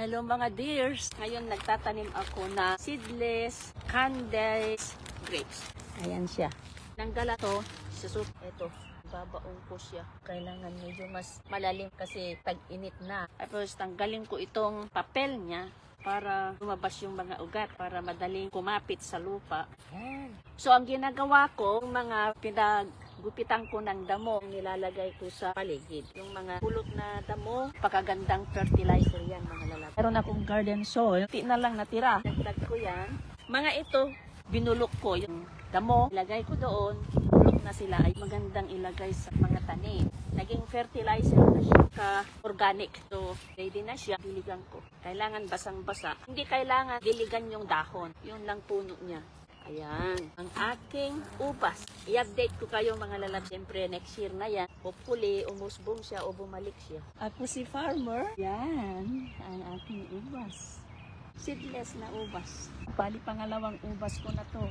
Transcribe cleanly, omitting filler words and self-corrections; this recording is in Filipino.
Hello mga dears! Ngayon nagtatanim ako na seedless Candice grapes. Ayan siya. Nanggala to, ito, babaong ko siya. Kailangan medyo mas malalim kasi tag-init na. Tapos tanggalin ko itong papel niya para lumabas yung mga ugat, para madaling kumapit sa lupa. Ayan. So ang ginagawa ko, mga gupitan ko ng damo, nilalagay ko sa paligid. Yung mga pulot na damo, pakagandang fertilizer yan mga lalaki. Meron akong garden soil, na lang natira. Nagtag ko yan. Mga ito, binulok ko yung damo, ilagay ko doon. Bulok na sila ay magandang ilagay sa mga tanim. Naging fertilizer na siya, ka-organic. So, ready na siya, diligan ko. Kailangan basang-basa. Hindi kailangan diligan yung dahon. Yun lang puno niya. Ayan, ang aking ubas. I-update ko kayo mga lalab. Siyempre, next year na yan. Hopefully, umusbong siya o bumalik siya. Ako si farmer. Yan, ang aking ubas. Seedless na ubas. Bali, pangalawang ubas ko na to.